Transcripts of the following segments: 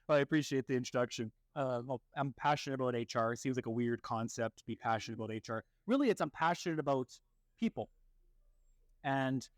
Well, I appreciate the introduction. Well, I'm passionate about HR. It seems like a weird concept to be passionate about HR. Really, I'm passionate about people and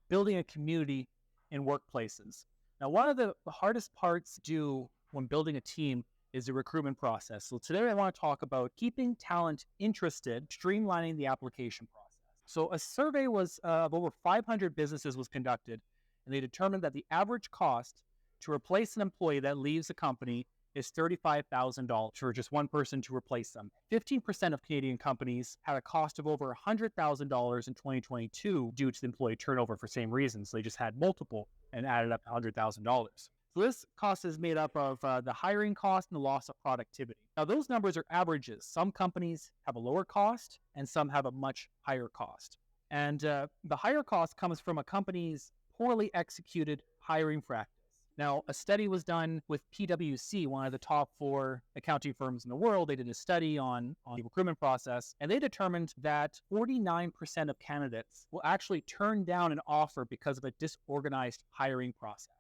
building a community in workplaces. Now, one of the hardest parts to do when building a team is the recruitment process. So today I want to talk about keeping talent interested, streamlining the application process. So a survey of over 500 businesses was conducted, and they determined that the average cost to replace an employee that leaves a company is $35,000 for just one person to replace them. 15% of Canadian companies had a cost of over $100,000 in 2022 due to the employee turnover for same reasons. They just had multiple and added up to $100,000. So this cost is made up of the hiring cost and the loss of productivity. Now, those numbers are averages. Some companies have a lower cost and some have a much higher cost. And the higher cost comes from a company's poorly executed hiring practice. Now, a study was done with PwC, one of the top 4 accounting firms in the world. They did a study on the recruitment process, and they determined that 49% of candidates will actually turn down an offer because of a disorganized hiring process.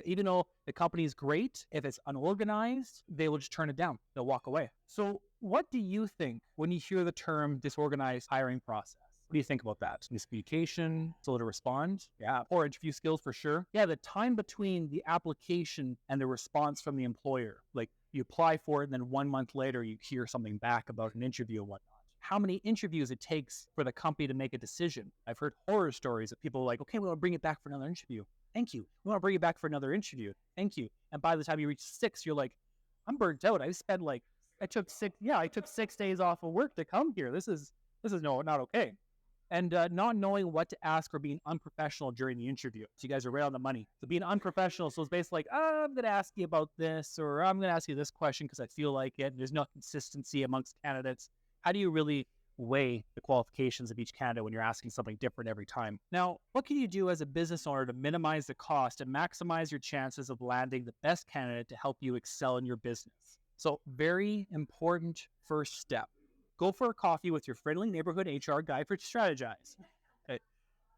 Even though the company is great, if it's unorganized, they will just turn it down. They'll walk away. So what do you think when you hear the term disorganized hiring process? What do you think about that? Miscommunication, slow to respond? Yeah, poor interview skills for sure. Yeah, the time between the application and the response from the employer. Like you apply for it and then 1 month later you hear something back about an interview and whatnot. How many interviews it takes for the company to make a decision. I've heard horror stories of people like, okay, we want to bring it back for another interview. Thank you. We want to bring it back for another interview. Thank you. And by the time you reach 6, you're like, I'm burnt out. I took 6 days off of work to come here. This is not okay. And not knowing what to ask or being unprofessional during the interview. So you guys are right on the money. So being unprofessional, so it's basically like, I'm going to ask you about this, or I'm going to ask you this question because I feel like it. There's no consistency amongst candidates. How do you really weigh the qualifications of each candidate when you're asking something different every time? Now, what can you do as a business owner to minimize the cost and maximize your chances of landing the best candidate to help you excel in your business? So very important first step. Go for a coffee with your friendly neighborhood HR guy for Strategize. Okay.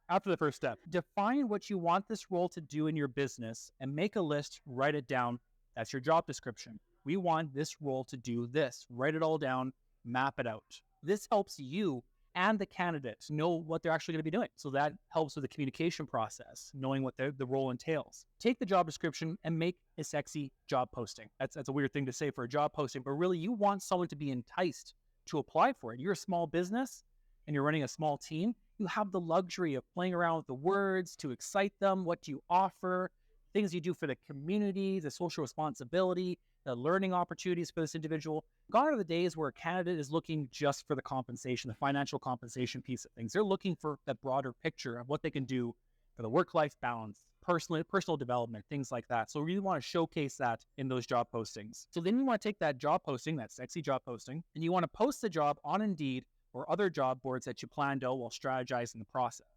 After the first step, define what you want this role to do in your business and make a list, write it down. That's your job description. We want this role to do this. Write it all down, map it out. This helps you and the candidate know what they're actually going to be doing. So that helps with the communication process, knowing what the role entails. Take the job description and make a sexy job posting. That's a weird thing to say for a job posting, but really you want someone to be enticed to apply for it. You're a small business and you're running a small team. You have the luxury of playing around with the words to excite them. What do you offer? Things you do for the community, the social responsibility, the learning opportunities for this individual. Gone are the days where a candidate is looking just for the compensation, the financial compensation piece of things. They're looking for that broader picture of what they can do for the work-life balance, personal development, things like that. So we really want to showcase that in those job postings. So then you want to take that job posting, that sexy job posting, and you want to post the job on Indeed or other job boards that you planned out while strategizing the process.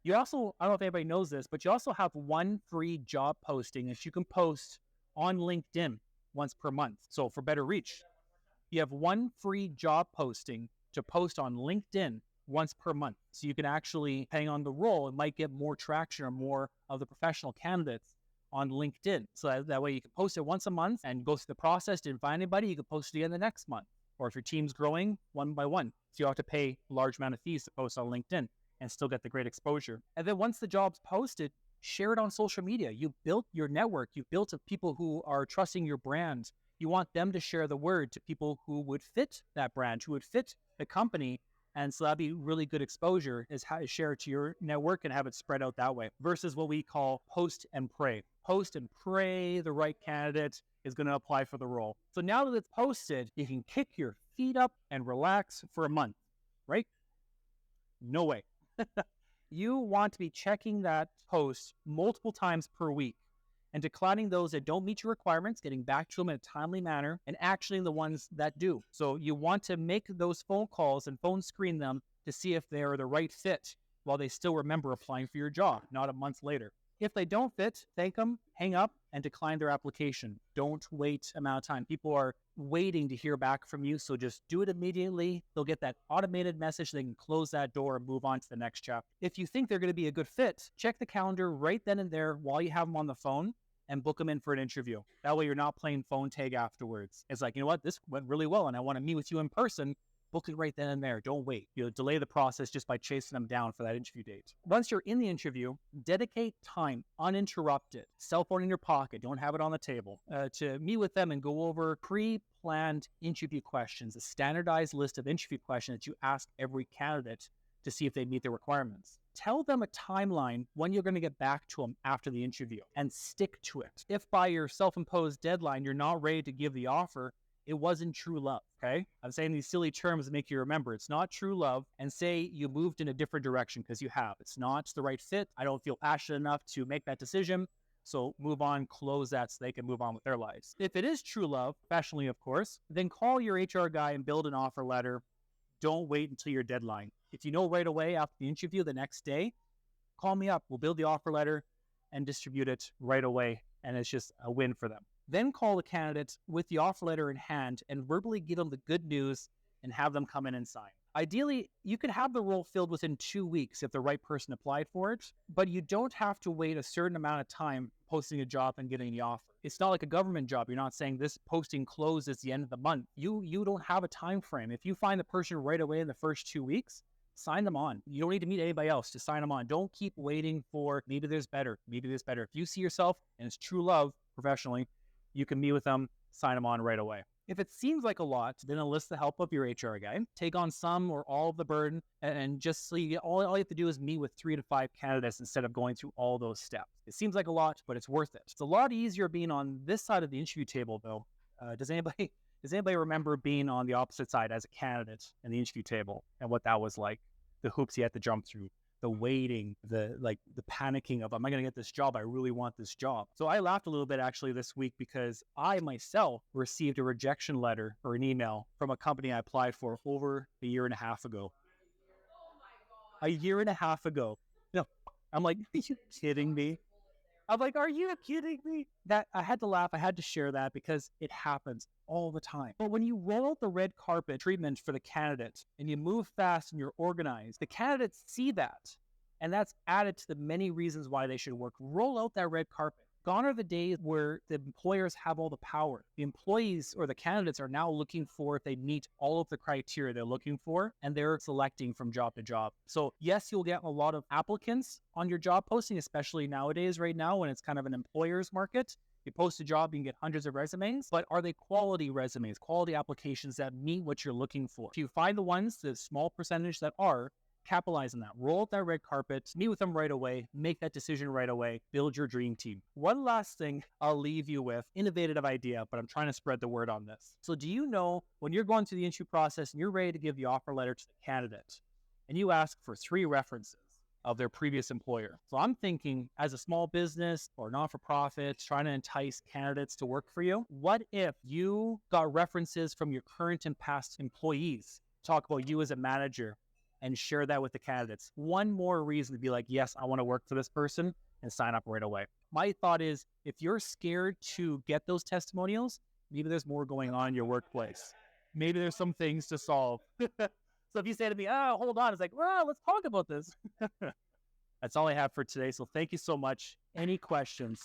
You also, I don't know if anybody knows this, but you also have one free job posting that you can post on LinkedIn once per month. So for better reach, you have one free job posting to post on LinkedIn once per month. So you can actually, depending on the role, it might get more traction or more of the professional candidates on LinkedIn. So that way you can post it once a month and go through the process. Didn't find anybody, you can post it again the next month. Or if your team's growing, one by one. So you don't have to pay a large amount of fees to post on LinkedIn and still get the great exposure. And then once the job's posted, share it on social media. You built your network. You built of people who are trusting your brand. You want them to share the word to people who would fit that brand, who would fit the company. And so that'd be really good exposure, is how to share it to your network and have it spread out that way, versus what we call post and pray. Post and pray the right candidate is going to apply for the role. So now that it's posted, you can kick your feet up and relax for a month, right? No way. You want to be checking that post multiple times per week and declining those that don't meet your requirements, getting back to them in a timely manner, and actioning the ones that do. So you want to make those phone calls and phone screen them to see if they are the right fit while they still remember applying for your job, not a month later. If they don't fit, thank them, hang up, and decline their application. Don't wait amount of time. People are waiting to hear back from you, so just do it immediately. They'll get that automated message. They can close that door and move on to the next chapter. If you think they're going to be a good fit, check the calendar right then and there while you have them on the phone and book them in for an interview. That way you're not playing phone tag afterwards. It's like, you know what, this went really well and I want to meet with you in person. Book it right then and there. Don't wait. You'll delay the process just by chasing them down for that interview date. Once you're in the interview, dedicate time, uninterrupted, cell phone in your pocket, don't have it on the table, to meet with them and go over pre-planned interview questions, a standardized list of interview questions that you ask every candidate to see if they meet the requirements. Tell them a timeline when you're going to get back to them after the interview and stick to it. If by your self-imposed deadline, you're not ready to give the offer, it wasn't true love, okay? I'm saying these silly terms to make you remember it's not true love, and say you moved in a different direction because you have. It's not the right fit. I don't feel passionate enough to make that decision. So move on, close that so they can move on with their lives. If it is true love, professionally, of course, then call your HR guy and build an offer letter. Don't wait until your deadline. If you know right away after the interview the next day, call me up. We'll build the offer letter and distribute it right away. And it's just a win for them. Then call the candidate with the offer letter in hand and verbally give them the good news and have them come in and sign. Ideally, you could have the role filled within 2 weeks if the right person applied for it, but you don't have to wait a certain amount of time posting a job and getting the offer. It's not like a government job. You're not saying this posting closes the end of the month. You don't have a time frame. If you find the person right away in the first 2 weeks, sign them on. You don't need to meet anybody else to sign them on. Don't keep waiting for maybe there's better, maybe there's better. If you see yourself and it's true love professionally, you can meet with them, sign them on right away. If it seems like a lot, then enlist the help of your HR guy. Take on some or all of the burden, and just so all you have to do is meet with 3 to 5 candidates instead of going through all those steps. It seems like a lot, but it's worth it. It's a lot easier being on this side of the interview table, though. Does anybody remember being on the opposite side as a candidate in the interview table and what that was like? The hoops you had to jump through, the waiting, the panicking of, am I going to get this job? I really want this job. So I laughed a little bit actually this week because I myself received a rejection letter or an email from a company I applied for over a year and a half ago. A year and a half ago. No, I'm like, are you kidding me? I'm like, are you kidding me? That I had to laugh. I had to share that because it happens all the time. But when you roll out the red carpet treatment for the candidate and you move fast and you're organized, the candidates see that. And that's added to the many reasons why they should work. Roll out that red carpet. Gone are the days where the employers have all the power. The employees or the candidates are now looking for if they meet all of the criteria they're looking for, and they're selecting from job to job. So yes, you'll get a lot of applicants on your job posting, especially nowadays right now when it's kind of an employer's market. You post a job, you can get hundreds of resumes, but are they quality resumes, quality applications that meet what you're looking for? If you find the ones, the small percentage that are, capitalize on that. Roll out that red carpet, meet with them right away, make that decision right away, build your dream team. One last thing I'll leave you with, innovative idea, but I'm trying to spread the word on this. So do you know when you're going through the interview process and you're ready to give the offer letter to the candidate and you ask for 3 references of their previous employer? So I'm thinking as a small business or not-for-profit trying to entice candidates to work for you, what if you got references from your current and past employees, talk about you as a manager, and share that with the candidates? One more reason to be like, yes, I want to work for this person, and sign up right away. My thought is, if you're scared to get those testimonials, maybe there's more going on in your workplace. Maybe there's some things to solve. So if you say to me, oh, hold on, it's like, well, let's talk about this. That's all I have for today. So thank you so much. Any questions?